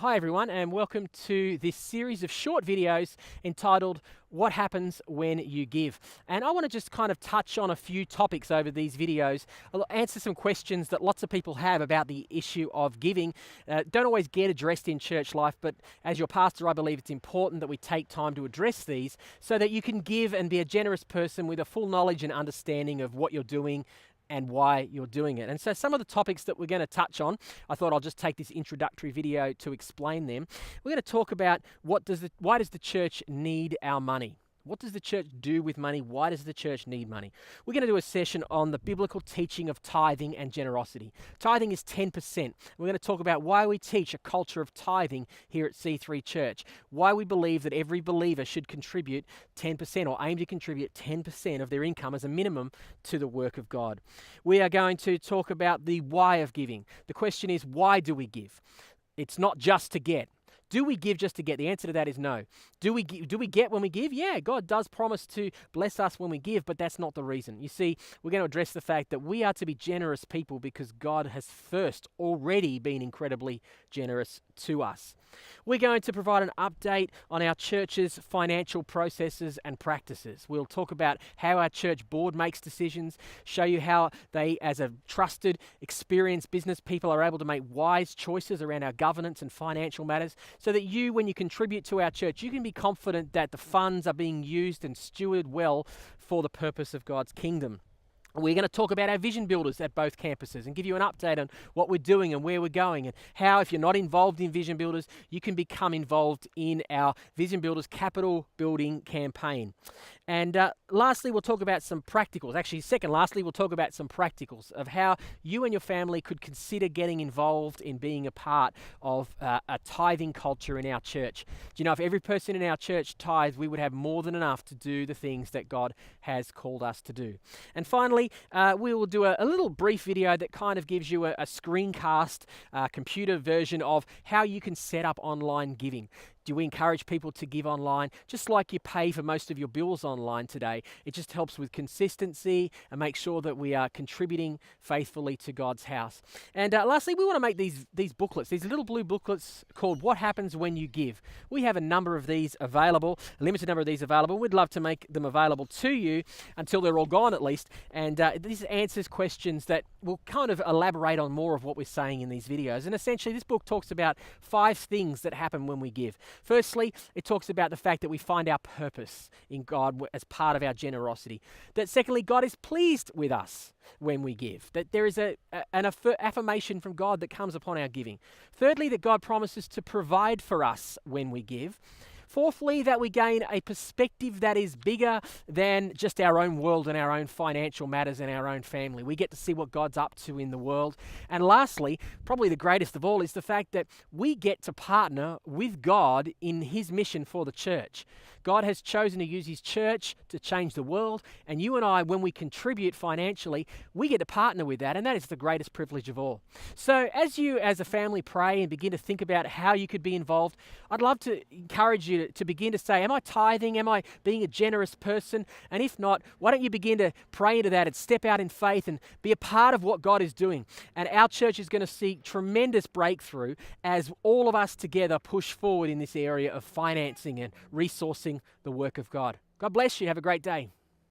Hi everyone, and welcome to this series of short videos entitled What Happens When You Give. And I want to just kind of touch on a few topics over these videos. I'll answer some questions that lots of people have about the issue of giving. Don't always get addressed in church life, but as your pastor, I believe it's important that we take time to address these so that you can give and be a generous person with a full knowledge and understanding of what you're doing and why you're doing it. And so some of the topics that we're going to touch on, I thought I'll just take this introductory video to explain them. We're going to talk about why does the church need our money? What does the church do with money? Why does the church need money? We're going to do a session on the biblical teaching of tithing and generosity. Tithing is 10%. We're going to talk about why we teach a culture of tithing here at C3 Church, why we believe that every believer should contribute 10% or aim to contribute 10% of their income as a minimum to the work of God. We are going to talk about the why of giving. The question is, why do we give? It's not just to get. Do we give just to get? The answer to that is no. Do we get when we give? Yeah, God does promise to bless us when we give, but that's not the reason. You see, we're going to address the fact that we are to be generous people because God has first already been incredibly generous to us. We're going to provide an update on our church's financial processes and practices. We'll talk about how our church board makes decisions, show you how they, as a trusted, experienced business people, are able to make wise choices around our governance and financial matters, so that you, when you contribute to our church, you can be confident that the funds are being used and stewarded well for the purpose of God's kingdom. We're going to talk about our vision builders at both campuses and give you an update on what we're doing and where we're going and how, if you're not involved in vision builders, you can become involved in our vision builders capital building campaign. And lastly, we'll talk about some practicals. Actually, lastly, we'll talk about some practicals of how you and your family could consider getting involved in being a part of a tithing culture in our church. Do you know, if every person in our church tithes, we would have more than enough to do the things that God has called us to do. And finally, we will do a little brief video that kind of gives you a screencast computer version of how you can set up online giving. Do we encourage people to give online? Just like you pay for most of your bills online today, it just helps with consistency and make sure that we are contributing faithfully to God's house. And lastly, we want to make these booklets, these little blue booklets called What Happens When You Give. We have a number of these available, a limited number of these available. We'd love to make them available to you until they're all gone at least. And this answers questions that will kind of elaborate on more of what we're saying in these videos. And essentially, this book talks about 5 things that happen when we give. Firstly, it talks about the fact that we find our purpose in God as part of our generosity. That secondly, God is pleased with us when we give. That there is an affirmation from God that comes upon our giving. Thirdly, that God promises to provide for us when we give. Fourthly, that we gain a perspective that is bigger than just our own world and our own financial matters and our own family. We get to see what God's up to in the world. And lastly, probably the greatest of all, is the fact that we get to partner with God in His mission for the church. God has chosen to use His church to change the world, and you and I, when we contribute financially, we get to partner with that, and that is the greatest privilege of all. So as you, as a family, pray and begin to think about how you could be involved, I'd love to encourage you to begin to say, am I tithing? Am I being a generous person? And if not, why don't you begin to pray into that and step out in faith and be a part of what God is doing? And our church is going to see tremendous breakthrough as all of us together push forward in this area of financing and resourcing the work of God. God bless you. Have a great day.